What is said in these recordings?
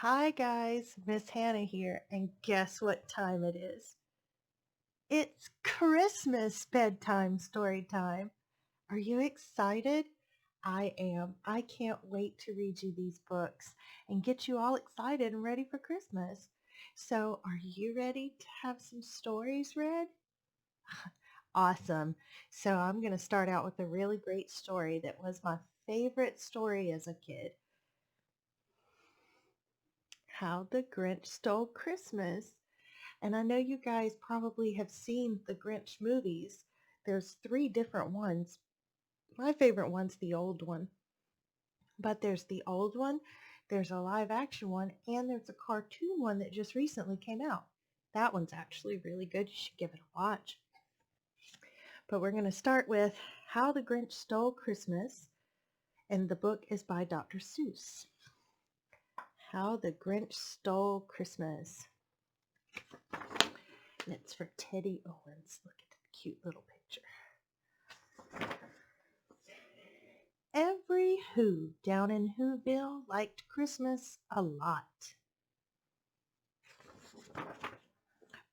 Hi guys, Miss Hannah here, and guess what time it is? It's Christmas bedtime story time. Are you excited? I am. I can't wait to read you these books and get you all excited and ready for Christmas. So, are you ready to have some stories read? Awesome. So, I'm going to start out with a really great story that was my favorite story as a kid. How the Grinch Stole Christmas. And I know you guys probably have seen the Grinch movies. There's three different ones. My favorite one's the old one. But there's the old one, there's a live action one, and there's a cartoon one that just recently came out. That one's actually really good. You should give it a watch. But we're going to start with How the Grinch Stole Christmas. And the book is by Dr. Seuss. How the Grinch Stole Christmas. And it's for Teddy Owens. Look at the cute little picture. Every Who down in Whoville liked Christmas a lot.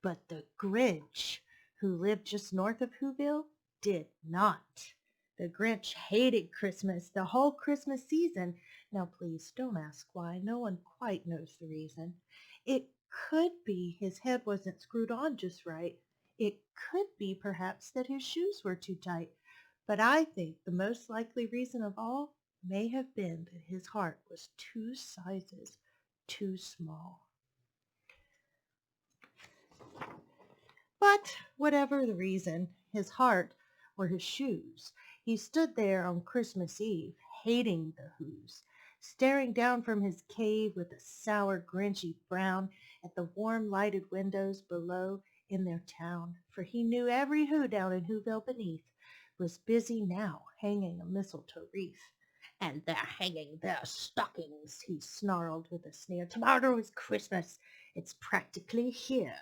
But the Grinch, who lived just north of Whoville, did not. The Grinch hated Christmas the whole Christmas season. Now please don't ask why. No one quite knows the reason. It could be his head wasn't screwed on just right. It could be perhaps that his shoes were too tight. But I think the most likely reason of all may have been that his heart was two sizes too small. But whatever the reason, his heart or his shoes, he stood there on Christmas Eve, hating the Whos, staring down from his cave with a sour, grinchy frown at the warm lighted windows below in their town, for he knew every Who down in Whoville beneath was busy now hanging a mistletoe wreath. And they're hanging their stockings, he snarled with a sneer. Tomorrow is Christmas. It's practically here.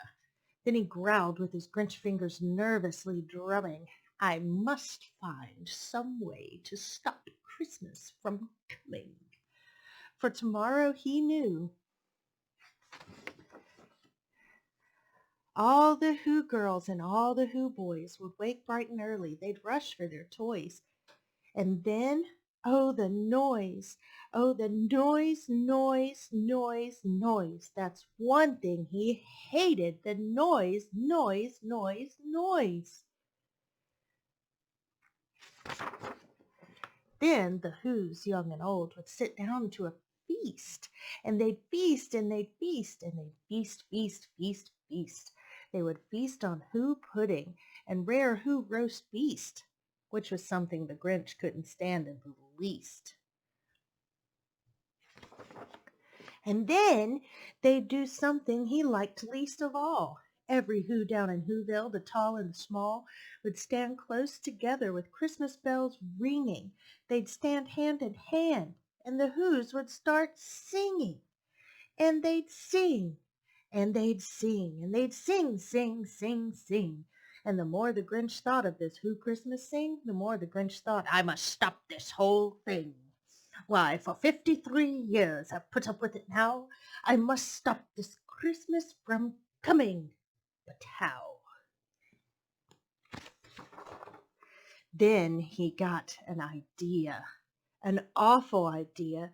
Then he growled with his Grinch fingers nervously drumming. I must find some way to stop Christmas from coming. For tomorrow he knew all the Who girls and all the Who boys would wake bright and early. They'd rush for their toys. And then, oh, the noise. Oh, the noise, noise, noise, noise. That's one thing he hated, the noise, noise, noise, noise. Then the Whos, young and old, would sit down to a feast, and they'd feast, and they'd feast, and they'd feast, feast, feast, feast. They would feast on Who pudding and rare Who roast beast, which was something the Grinch couldn't stand in the least. And then they'd do something he liked least of all. Every Who down in Whoville, the tall and the small, would stand close together with Christmas bells ringing. They'd stand hand in hand, and the Whos would start singing. And they'd sing, and they'd sing, and they'd sing, sing, sing, sing. And the more the Grinch thought of this Who Christmas sing, the more the Grinch thought, I must stop this whole thing. Why, for 53 years I've put up with it now. I must stop this Christmas from coming. But how? Then he got an idea, an awful idea.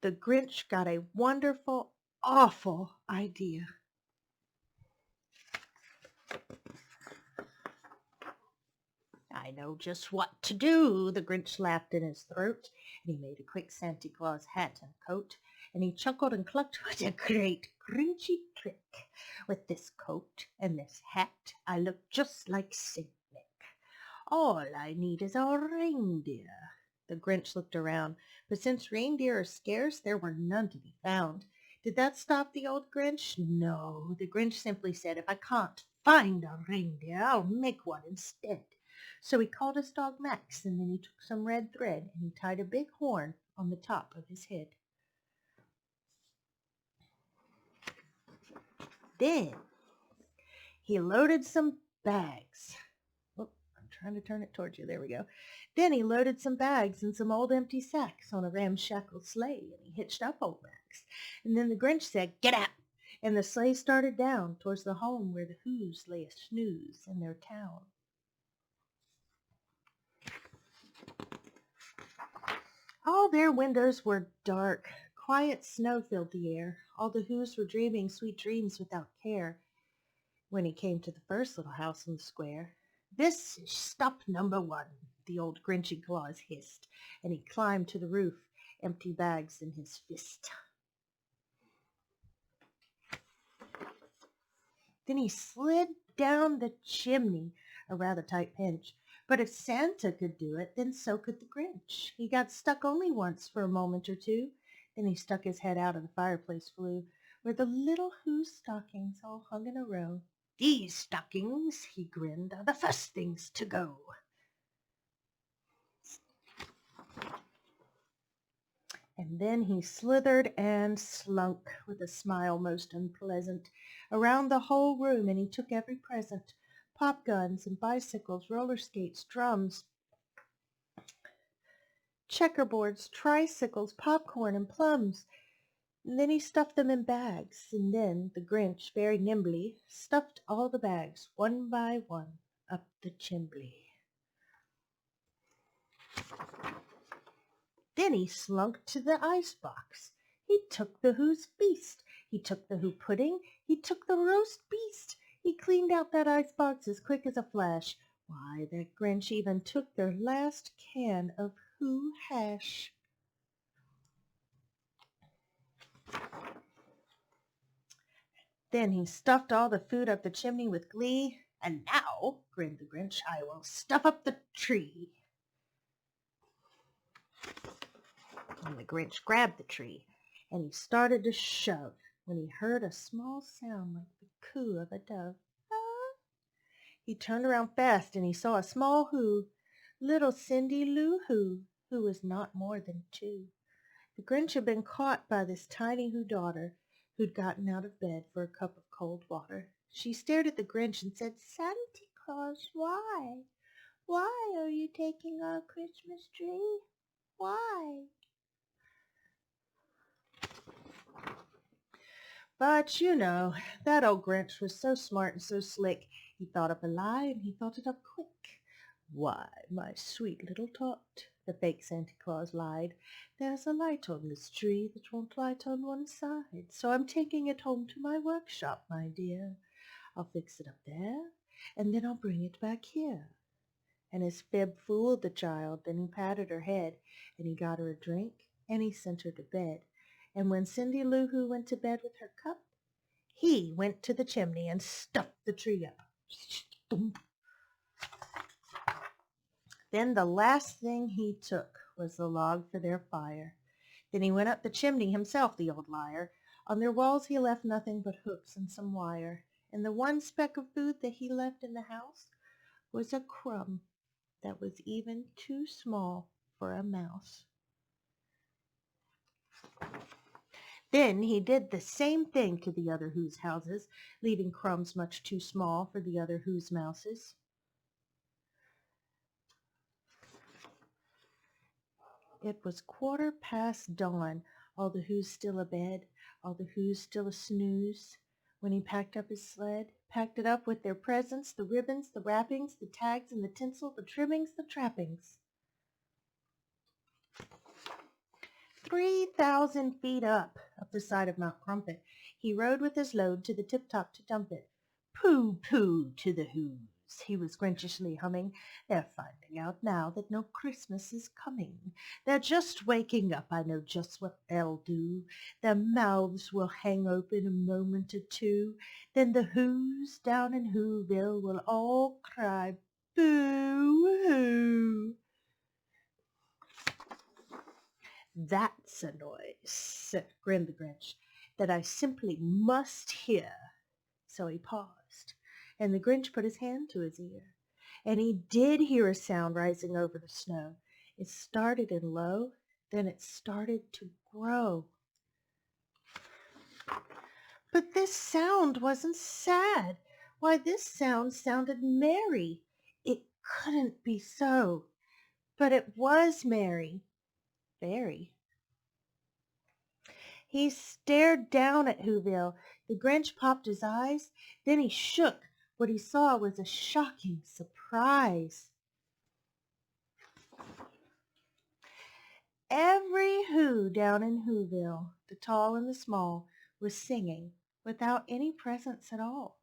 The Grinch got a wonderful, awful idea. I know just what to do, the Grinch laughed in his throat, and he made a quick Santa Claus hat and coat, and he chuckled and clucked, what a great Grinchy trick! With this coat and this hat, I look just like Saint Nick. All I need is a reindeer. The Grinch looked around, but since reindeer are scarce, there were none to be found. Did that stop the old Grinch? No, the Grinch simply said, if I can't find a reindeer, I'll make one instead. So he called his dog Max, and then he took some red thread and he tied a big horn on the top of his head. Then he loaded some bags. Oh, I'm trying to turn it towards you. There we go. Then he loaded some bags and some old empty sacks on a ramshackle sleigh, and he hitched up old Max. bags. And then the Grinch said, "Get out!" And the sleigh started down towards the home where the Who's lay a snooze in their town. All their windows were dark. Quiet snow filled the air. All the Who's were dreaming sweet dreams without care. When he came to the first little house in the square, "This is stop number one," the old Grinchy Claus hissed, and he climbed to the roof, empty bags in his fist. Then he slid down the chimney, a rather tight pinch. But if Santa could do it, then so could the Grinch. He got stuck only once for a moment or two. Then he stuck his head out of the fireplace flue, where the little Who's stockings all hung in a row. "These stockings," he grinned, "are the first things to go." And then he slithered and slunk, with a smile most unpleasant, around the whole room, and he took every present: pop guns and bicycles, roller skates, drums, checkerboards, tricycles, popcorn, and plums. And then he stuffed them in bags, and then the Grinch, very nimbly, stuffed all the bags, one by one, up the chimbley. Then he slunk to the icebox. He took the Who's feast. He took the Who pudding. He took the roast beast. He cleaned out that icebox as quick as a flash. Why, that Grinch even took their last can of Who hash. Then he stuffed all the food up the chimney with glee. "And now," grinned the Grinch, "I will stuff up the tree." And the Grinch grabbed the tree, and he started to shove, when he heard a small sound like the coo of a dove. Ah! He turned around fast, and he saw a small Who, little Cindy Lou who was not more than 2. The Grinch had been caught by this tiny Who daughter, who'd gotten out of bed for a cup of cold water. She stared at the Grinch and said, "Santa Claus, why? Why are you taking our Christmas tree? Why?" But, that old Grinch was so smart and so slick, he thought up a lie, and he thought it up quick. "Why, my sweet little tot," the fake Santa Claus lied, "there's a light on this tree that won't light on one side, so I'm taking it home to my workshop, my dear. I'll fix it up there, and then I'll bring it back here." And his fib fooled the child. Then he patted her head, and he got her a drink, and he sent her to bed. And when Cindy Lou Who went to bed with her cup, he went to the chimney and stuffed the tree up. Then the last thing he took was the log for their fire. Then he went up the chimney himself, the old liar. On their walls he left nothing but hooks and some wire. And the one speck of food that he left in the house was a crumb that was even too small for a mouse. Then he did the same thing to the other Who's houses, leaving crumbs much too small for the other Who's mouses. It was 1:15 all the Who's still abed, all the Who's still a snooze, when he packed up his sled, packed it up with their presents, the ribbons, the wrappings, the tags and the tinsel, the trimmings, the trappings. 3,000 feet up the side of Mount Crumpet, he rode with his load to the tip-top to dump it. "Pooh, pooh, to the Who's," he was grinchishly humming. "They're finding out now that no Christmas is coming. They're just waking up. I know just what they'll do. Their mouths will hang open a moment or two. Then the Who's down in Whoville will all cry, boo-hoo." "That's a noise," grinned the Grinch, "that I simply must hear." So he paused, and the Grinch put his hand to his ear. And he did hear a sound rising over the snow. It started in low, then it started to grow. But this sound wasn't sad. Why, this sound sounded merry. It couldn't be so. But it was merry. Very. He stared down at Whoville. The Grinch popped his eyes. Then he shook. What he saw was a shocking surprise. Every Who down in Whoville, the tall and the small, was singing without any presents at all.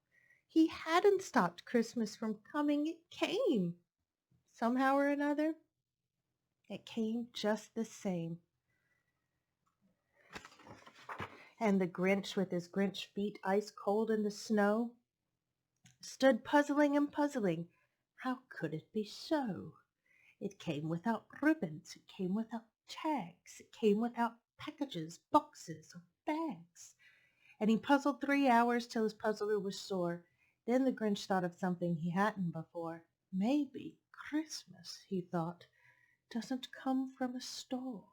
He hadn't stopped Christmas from coming. It came. Somehow or another, it came just the same. And the Grinch, with his Grinch feet ice cold in the snow, stood puzzling and puzzling. How could it be so? It came without ribbons. It came without tags. It came without packages, boxes, or bags. And he puzzled 3 hours till his puzzler was sore. Then the Grinch thought of something he hadn't before. Maybe Christmas, he thought, doesn't come from a store.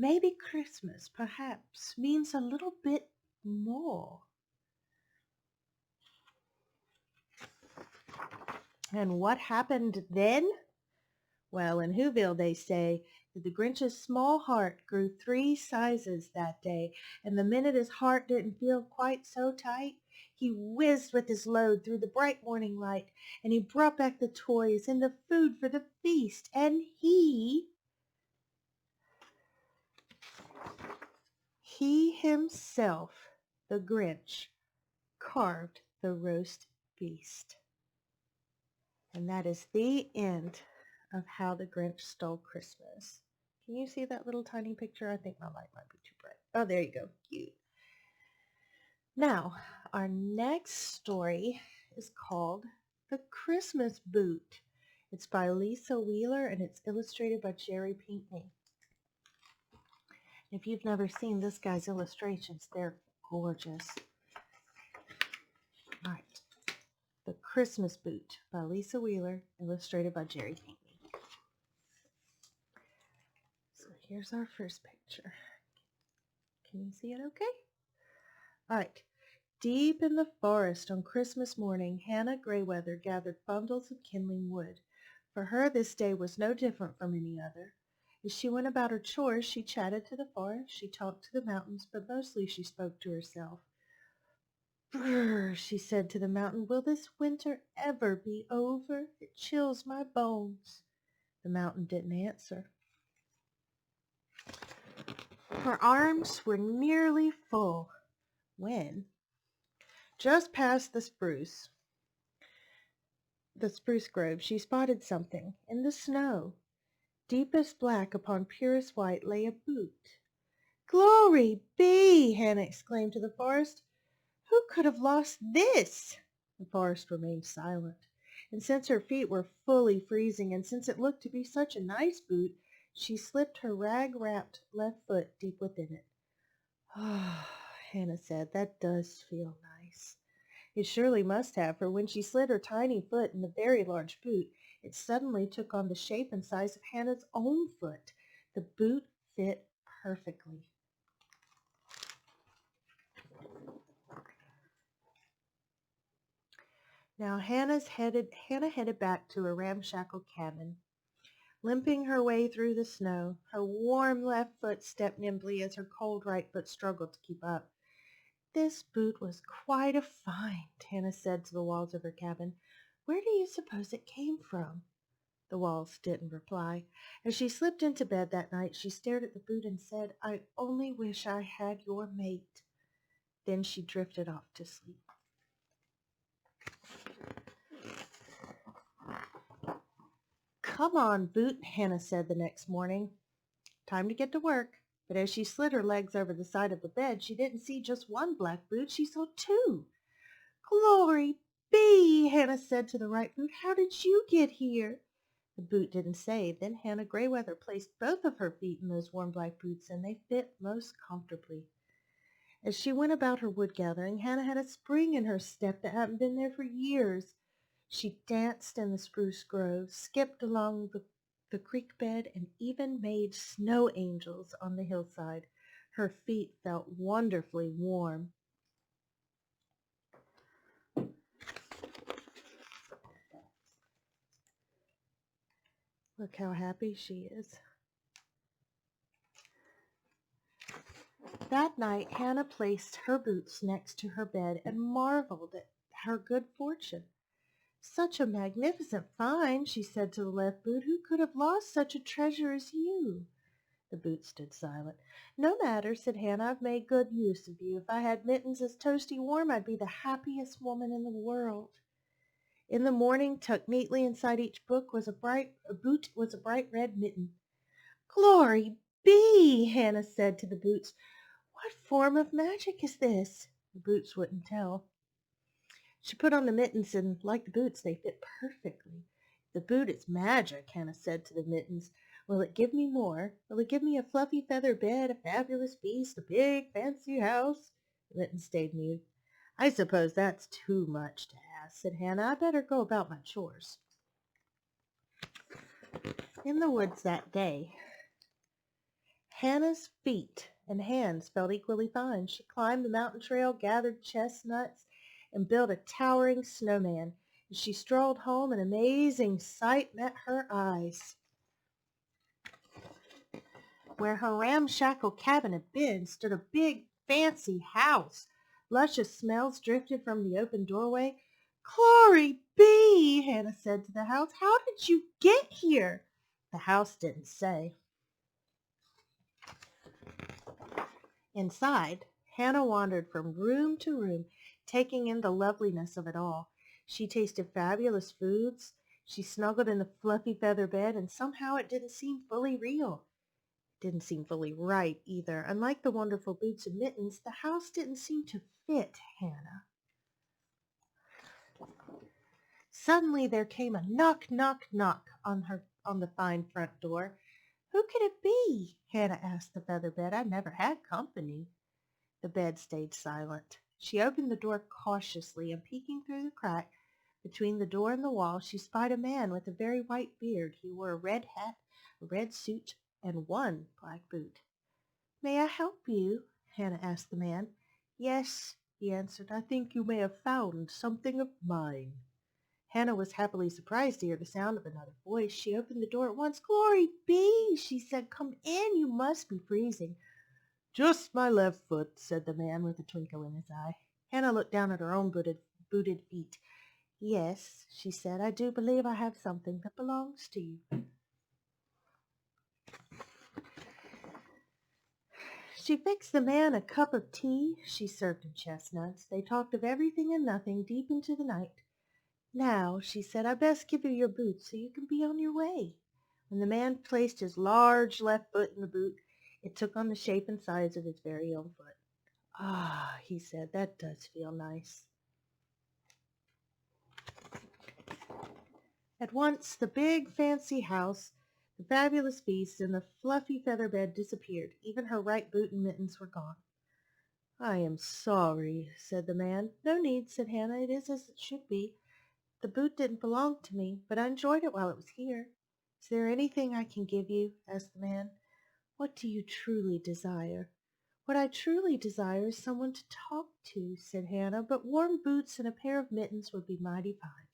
Maybe Christmas, perhaps, means a little bit more. And what happened then? Well, in Whoville they say that the Grinch's small heart grew 3 sizes that day, and the minute his heart didn't feel quite so tight, he whizzed with his load through the bright morning light, and he brought back the toys and the food for the feast, and he himself, the Grinch, carved the roast beast. And that is the end of How the Grinch Stole Christmas. Can you see that little tiny picture? I think my light might be too bright. Oh, there you go. Cute. Now, our next story is called The Christmas Boot. It's by Lisa Wheeler and it's illustrated by Jerry Pinkney. If you've never seen this guy's illustrations, they're gorgeous. All right. The Christmas Boot by Lisa Wheeler, illustrated by Jerry Pinkney. So here's our first picture. Can you see it okay? All right. Deep in the forest on Christmas morning, Hanna Greyweather gathered bundles of kindling wood. For her, this day was no different from any other. As she went about her chores, she chatted to the forest, she talked to the mountains, but mostly she spoke to herself. Brr, she said to the mountain, will this winter ever be over? It chills my bones. The mountain didn't answer. Her arms were nearly full when, just past the spruce grove, she spotted something in the snow. Deepest black upon purest white lay a boot. Glory be! Hanna exclaimed to the forest. Who could have lost this? The forest remained silent. And since her feet were fully freezing, and since it looked to be such a nice boot, she slipped her rag-wrapped left foot deep within it. Ah, Hanna said, that does feel nice. It surely must have, for when she slid her tiny foot in the very large boot, it suddenly took on the shape and size of Hanna's own foot. The boot fit perfectly. Now Hanna headed back to her ramshackle cabin. Limping her way through the snow, her warm left foot stepped nimbly as her cold right foot struggled to keep up. This boot was quite a find, Hanna said to the walls of her cabin. Where do you suppose it came from? The walls didn't reply. As she slipped into bed that night, she stared at the boot and said, I only wish I had your mate. Then she drifted off to sleep. Come on, Boot, Hanna said the next morning. Time to get to work. But as she slid her legs over the side of the bed, she didn't see just one black boot, she saw 2. Glory be, Hanna said to the right boot. How did you get here? The boot didn't say. Then Hanna Greyweather placed both of her feet in those warm black boots, and they fit most comfortably. As she went about her wood gathering, Hanna had a spring in her step that hadn't been there for years. She danced in the spruce grove, skipped along the creek bed, and even made snow angels on the hillside. Her feet felt wonderfully warm. Look how happy she is. That night Hannah placed her boots next to her bed and marveled at her good fortune. "Such a magnificent find," she said to the left boot. "Who could have lost such a treasure as you?" The boot stood silent. "No matter," said Hannah. "I've made good use of you. If I had mittens as toasty warm, I'd be the happiest woman in the world." In the morning, tucked neatly inside each boot was a bright red mitten. "Glory be!" Hannah said to the boots. "What form of magic is this?" The boots wouldn't tell. She put on the mittens, and like the boots, they fit perfectly. "The boot is magic," Hannah said to the mittens. "Will it give me more? Will it give me a fluffy feather bed, a fabulous feast, a big fancy house?" The mittens stayed mute. "I suppose that's too much to ask," said Hannah. "I better go about my chores." In the woods that day, Hannah's feet and hands felt equally fine. She climbed the mountain trail, gathered chestnuts, and built a towering snowman. As she strolled home, an amazing sight met her eyes. Where her ramshackle cabin had been stood a big, fancy house. Luscious smells drifted from the open doorway. "Glory be!" Hannah said to the house. "How did you get here?" The house didn't say. Inside, Hannah wandered from room to room, taking in the loveliness of it all. She tasted fabulous foods. She snuggled in the fluffy feather bed, and somehow it didn't seem fully real. Didn't seem fully right either. Unlike the wonderful boots and mittens, the house didn't seem to fit Hannah. Suddenly there came a knock, knock, knock on the fine front door. "Who could it be?" Hannah asked the feather bed. "I never had company." The bed stayed silent. She opened the door cautiously, and peeking through the crack between the door and the wall, she spied a man with a very white beard. He wore a red hat, a red suit, and one black boot. "May I help you?" Hannah asked the man. "Yes," he answered. "I think you may have found something of mine." Hannah was happily surprised to hear the sound of another voice. She opened the door at once. "Glory be!" she said. "Come in. You must be freezing." "Just my left foot," said the man with a twinkle in his eye. Hannah looked down at her own booted feet. "Yes," she said, "I do believe I have something that belongs to you." She fixed the man a cup of tea. She served him chestnuts. They talked of everything and nothing deep into the night. "Now," she said, "I best give you your boots so you can be on your way." When the man placed his large left foot in the boot, it took on the shape and size of his very own foot. "Ah," he said, "that does feel nice." At once the big fancy house, the fabulous feast, and the fluffy feather bed disappeared. Even her right boot and mittens were gone. "I am sorry," said the man. "No need," said Hannah. "It is as it should be. The boot didn't belong to me, but I enjoyed it while it was here." "Is there anything I can give you?" asked the man. "What do you truly desire?" "What I truly desire is someone to talk to," said Hannah, "but warm boots and a pair of mittens would be mighty fine."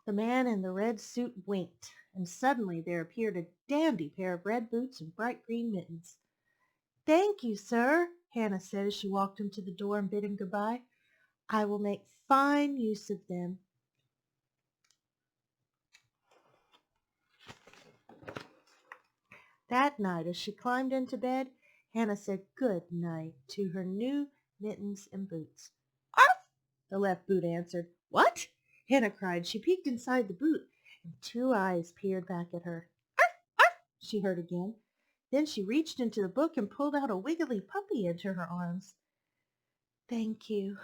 The man in the red suit winked, and suddenly there appeared a dandy pair of red boots and bright green mittens. "Thank you, sir," Hannah said as she walked him to the door and bid him goodbye. "I will make fine use of them." That night, as she climbed into bed, Hannah said good night to her new mittens and boots. "Arf!" the left boot answered. "What?" Hannah cried. She peeked inside the boot, and two eyes peered back at her. "Arf! Arf!" she heard again. Then she reached into the book and pulled out a wiggly puppy into her arms. "Thank you,"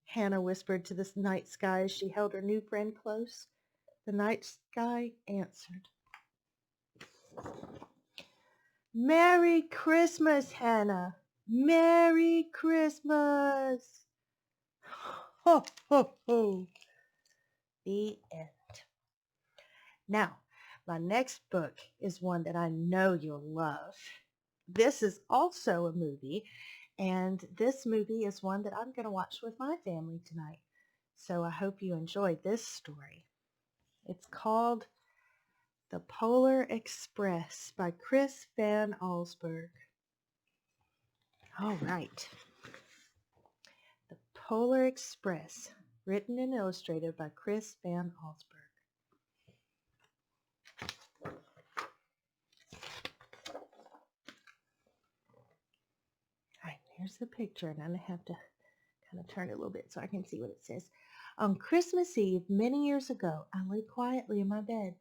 Hannah whispered to the night sky as she held her new friend close. The night sky answered. "Merry Christmas, Hannah! Merry Christmas!" Ho, ho, ho. The end. Now, my next book is one that I know you'll love. This is also a movie, and this movie is one that I'm going to watch with my family tonight. So I hope you enjoyed this story. It's called The Polar Express by Chris Van Allsburg. All right. The Polar Express, written and illustrated by Chris Van Allsburg. All right, here's the picture, and I'm going to have to kind of turn it a little bit so I can see what it says. On Christmas Eve, many years ago, I lay quietly in my bed.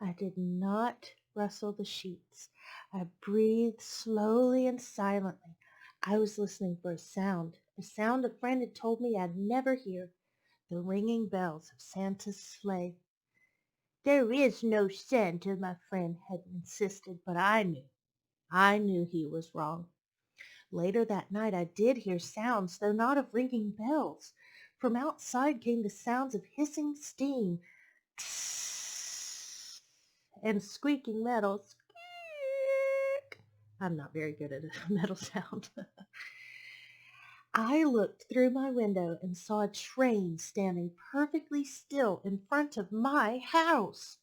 I did not rustle the sheets. I breathed slowly and silently. I was listening for a sound a friend had told me I'd never hear, the ringing bells of Santa's sleigh. There is no Santa, my friend had insisted, but I knew he was wrong. Later that night I did hear sounds, though not of ringing bells. From outside came the sounds of hissing steam, and squeaking metal. Squeak. I'm not very good at a metal sound. I looked through my window and saw a train standing perfectly still in front of my house.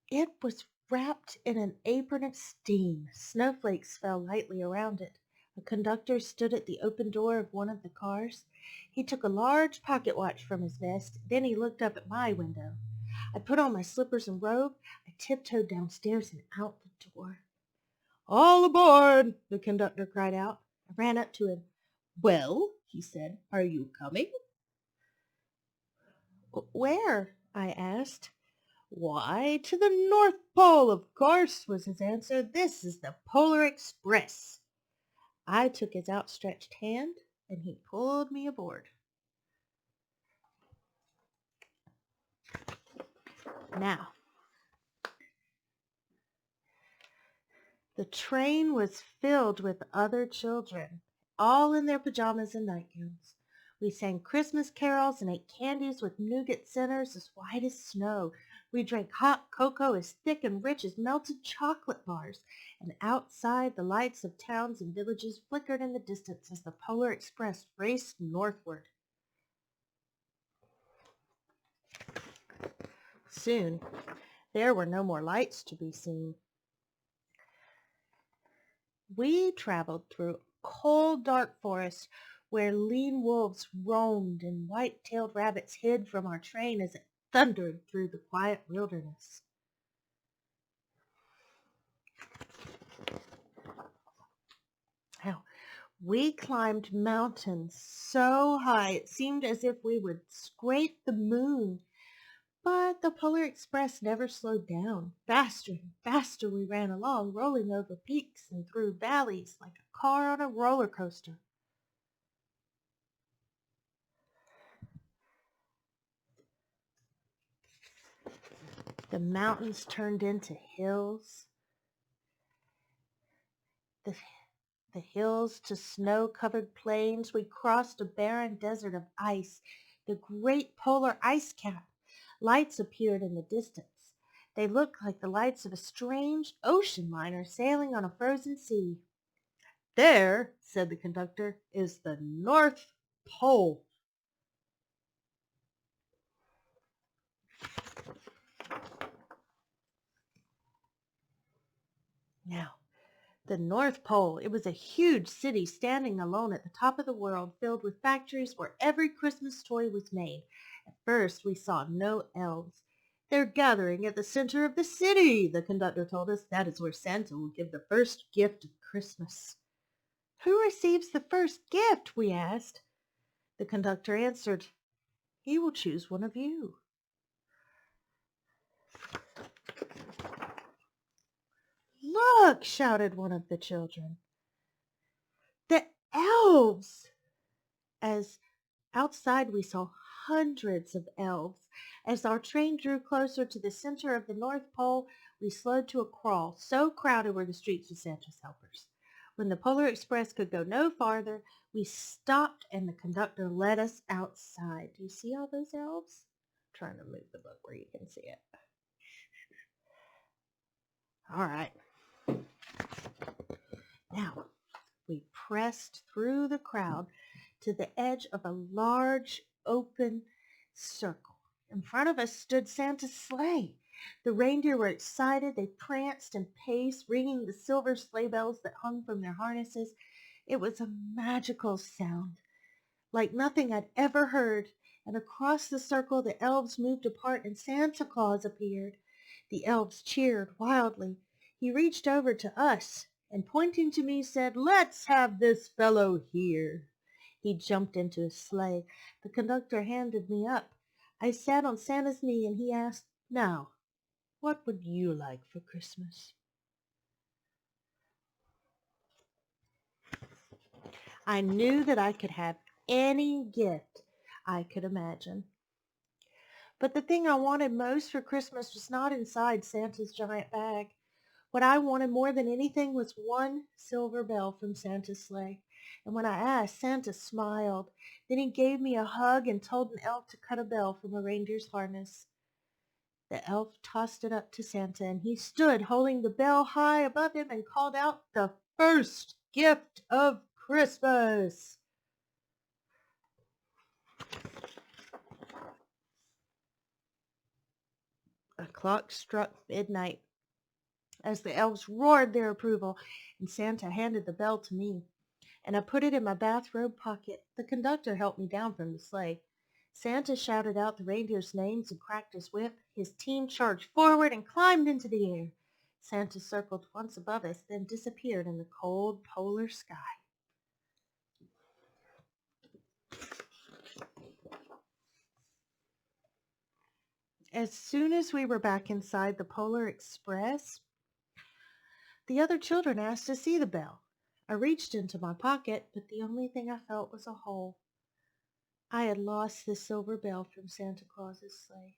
It was wrapped in an apron of steam. Snowflakes fell lightly around it. A conductor stood at the open door of one of the cars. He took a large pocket watch from his vest. Then he looked up at my window. I put on my slippers and robe. I tiptoed downstairs and out the door. All aboard, the conductor cried out. I ran up to him. Well, he said, are you coming? Where? I asked. Why, to the North Pole, of course, was his answer. This is the Polar Express. I took his outstretched hand, and he pulled me aboard. Now, the train was filled with other children, all in their pajamas and nightgowns. We sang Christmas carols and ate candies with nougat centers as white as snow. We drank hot cocoa as thick and rich as melted chocolate bars. And outside, the lights of towns and villages flickered in the distance as the Polar Express raced northward. Soon, there were no more lights to be seen. We traveled through cold, dark forests where lean wolves roamed and white-tailed rabbits hid from our train as it thundered through the quiet wilderness. Now, we climbed mountains so high it seemed as if we would scrape the moon. But the Polar Express never slowed down. Faster and faster we ran along, rolling over peaks and through valleys like a car on a roller coaster. The mountains turned into hills, the hills to snow-covered plains. We crossed a barren desert of ice, the great polar ice cap. Lights appeared in the distance. They looked like the lights of a strange ocean liner sailing on a frozen sea. There, said the conductor, is the North Pole. Now, the North Pole, it was a huge city standing alone at the top of the world, filled with factories where every Christmas toy was made. At first, we saw no elves. They're gathering at the center of the city, the conductor told us. That is where Santa will give the first gift of Christmas. Who receives the first gift? We asked. The conductor answered, he will choose one of you. Look, shouted one of the children. The elves! As outside we saw hundreds of elves. As our train drew closer to the center of the North Pole, we slowed to a crawl. So crowded were the streets with Santa's helpers. When the Polar Express could go no farther, we stopped and the conductor led us outside. Do you see all those elves? I'm trying to move the book where you can see it. All right. Now, we pressed through the crowd to the edge of a large open circle. In front of us stood Santa's sleigh. The reindeer were excited. They pranced and paced, ringing the silver sleigh bells that hung from their harnesses. It was a magical sound, like nothing I'd ever heard. And across the circle, the elves moved apart and Santa Claus appeared. The elves cheered wildly. He reached over to us and pointing to me said, "Let's have this fellow here." He jumped into his sleigh. The conductor handed me up. I sat on Santa's knee and he asked, "Now, what would you like for Christmas?" I knew that I could have any gift I could imagine. But the thing I wanted most for Christmas was not inside Santa's giant bag. What I wanted more than anything was one silver bell from Santa's sleigh. And when I asked, Santa smiled. Then he gave me a hug and told an elf to cut a bell from a reindeer's harness. The elf tossed it up to Santa, and he stood holding the bell high above him and called out, "The first gift of Christmas." A clock struck midnight as the elves roared their approval, and Santa handed the bell to me, and I put it in my bathrobe pocket. The conductor helped me down from the sleigh. Santa shouted out the reindeers' names and cracked his whip. His team charged forward and climbed into the air. Santa circled once above us, then disappeared in the cold polar sky. As soon as we were back inside the Polar Express, the other children asked to see the bell. I reached into my pocket, but the only thing I felt was a hole. I had lost the silver bell from Santa Claus's sleigh.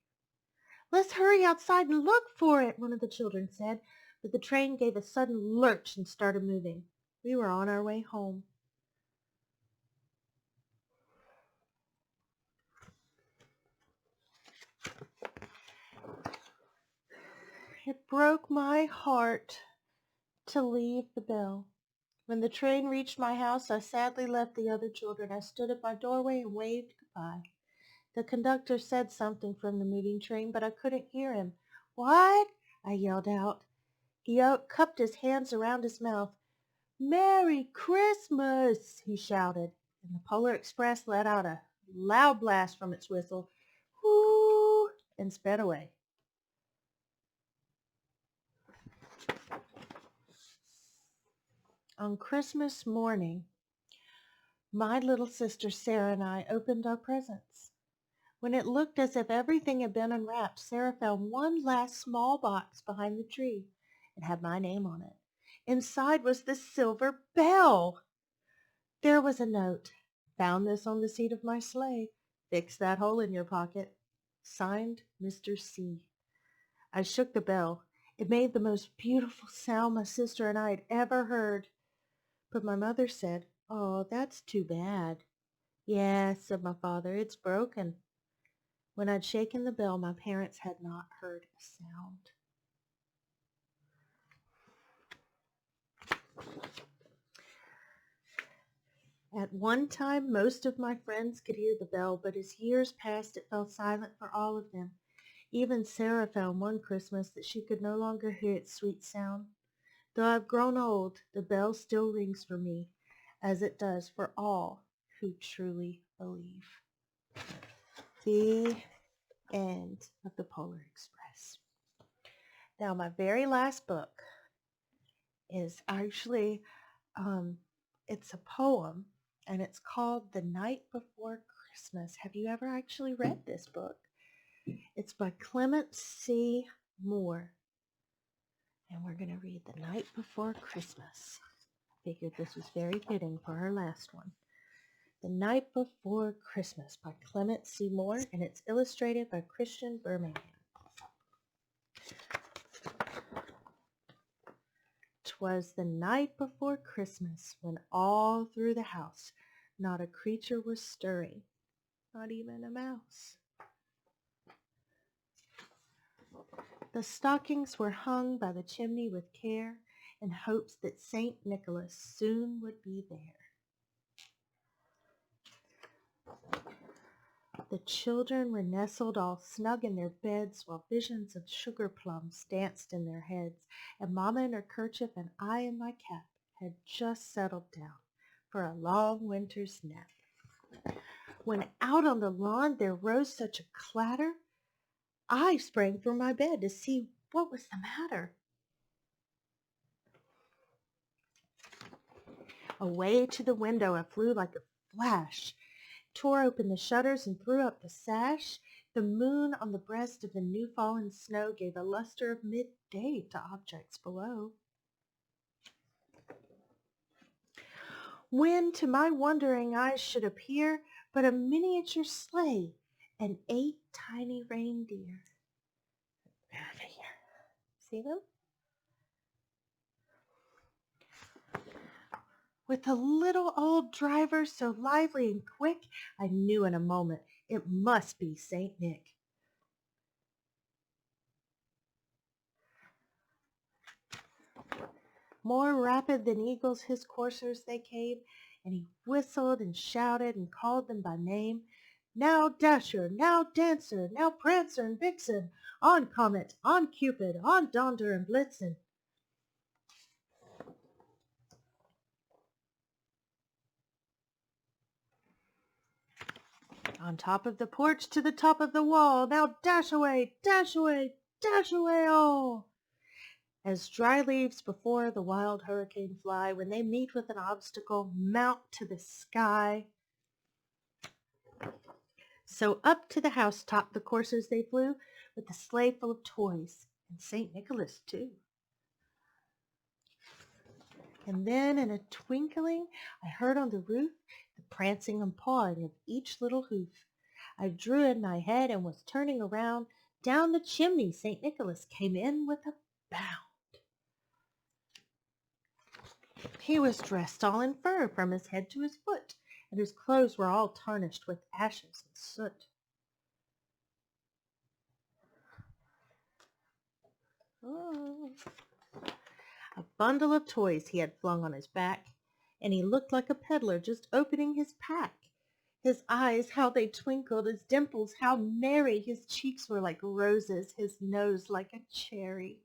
"Let's hurry outside and look for it," one of the children said, but the train gave a sudden lurch and started moving. We were on our way home. It broke my heart to leave the bell. When the train reached my house, I sadly left the other children. I stood at my doorway and waved goodbye. The conductor said something from the moving train, but I couldn't hear him. "What?" I yelled out. He cupped his hands around his mouth. "Merry Christmas!" he shouted, and the Polar Express let out a loud blast from its whistle, "Whoo!" and sped away. On Christmas morning, my little sister Sarah and I opened our presents. When it looked as if everything had been unwrapped, Sarah found one last small box behind the tree. It had my name on it. Inside was the silver bell. There was a note. "Found this on the seat of my sleigh. Fix that hole in your pocket. Signed, Mr. C." I shook the bell. It made the most beautiful sound my sister and I had ever heard. But my mother said, "Oh, that's too bad." "Yeah," said my father, "it's broken." When I'd shaken the bell, my parents had not heard a sound. At one time, most of my friends could hear the bell, but as years passed, it fell silent for all of them. Even Sarah found one Christmas that she could no longer hear its sweet sound. Though I've grown old, the bell still rings for me, as it does for all who truly believe. The end of the Polar Express. Now, my very last book is actually, it's a poem, and it's called The Night Before Christmas. Have you ever actually read this book? It's by Clement C. Moore. And we're going to read The Night Before Christmas. I figured this was very fitting for our last one. The Night Before Christmas by Clement C. Moore, and it's illustrated by Christian Birmingham. "'Twas the night before Christmas, when all through the house not a creature was stirring, not even a mouse. The stockings were hung by the chimney with care, in hopes that St. Nicholas soon would be there. The children were nestled all snug in their beds while visions of sugar plums danced in their heads, and Mama in her kerchief and I in my cap had just settled down for a long winter's nap. When out on the lawn there rose such a clatter, I sprang from my bed to see what was the matter. Away to the window I flew like a flash, tore open the shutters and threw up the sash. The moon on the breast of the new fallen snow gave a luster of midday to objects below. When to my wondering eyes should appear but a miniature sleigh and 8 tiny reindeer. See them? With a little old driver so lively and quick, I knew in a moment it must be Saint Nick. More rapid than eagles his coursers they came, and he whistled and shouted and called them by name. Now Dasher, now Dancer, now Prancer and Vixen, on Comet, on Cupid, on Donder and Blitzen. On top of the porch to the top of the wall, now dash away, dash away, dash away all. As dry leaves before the wild hurricane fly, when they meet with an obstacle, mount to the sky. So up to the housetop the coursers they flew, with the sleigh full of toys, and St. Nicholas too. And then in a twinkling I heard on the roof the prancing and pawing of each little hoof. I drew in my head and was turning around. Down the chimney St. Nicholas came in with a bound. He was dressed all in fur from his head to his foot, and his clothes were all tarnished with ashes and soot. Oh. A bundle of toys he had flung on his back, and he looked like a peddler just opening his pack. His eyes, how they twinkled, his dimples, how merry, his cheeks were like roses, his nose like a cherry.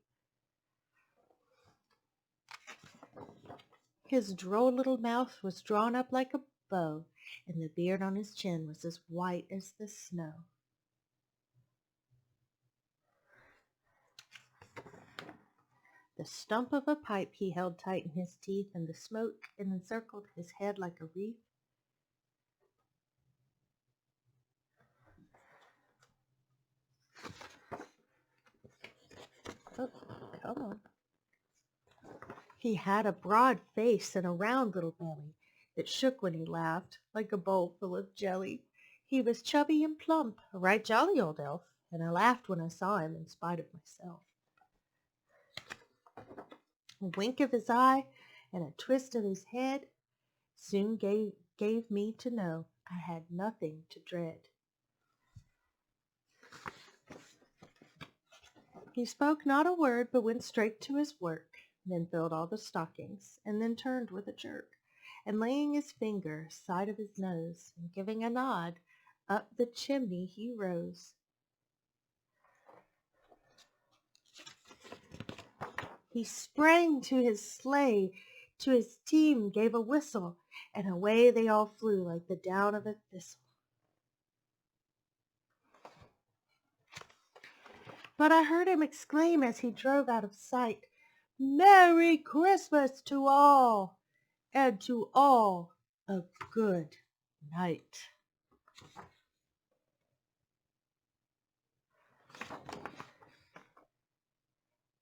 His droll little mouth was drawn up like a bow, and the beard on his chin was as white as the snow. The stump of a pipe he held tight in his teeth, and the smoke encircled his head like a wreath. Oh, come on. He had a broad face and a round little belly that shook when he laughed, like a bowl full of jelly. He was chubby and plump, a right jolly old elf, and I laughed when I saw him in spite of myself. A wink of his eye and a twist of his head soon gave me to know I had nothing to dread. He spoke not a word, but went straight to his work, then filled all the stockings, and then turned with a jerk, and laying his finger side of his nose, and giving a nod, up the chimney he rose. He sprang to his sleigh, to his team gave a whistle, and away they all flew like the down of a thistle. But I heard him exclaim as he drove out of sight, "Merry Christmas to all, and to all a good night."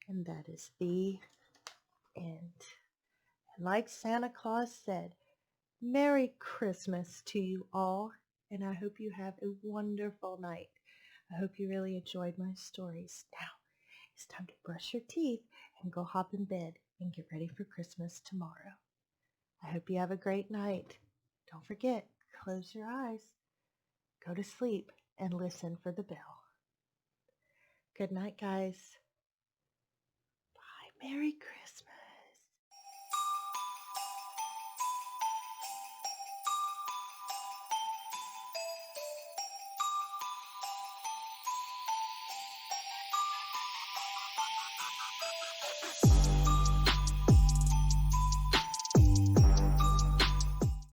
And that is the end. And like Santa Claus said, Merry Christmas to you all, and I hope you have a wonderful night. I hope you really enjoyed my stories. Now, it's time to brush your teeth and go hop in bed and get ready for Christmas tomorrow. I hope you have a great night. Don't forget, close your eyes, go to sleep, and listen for the bell. Good night, guys. Bye. Merry Christmas.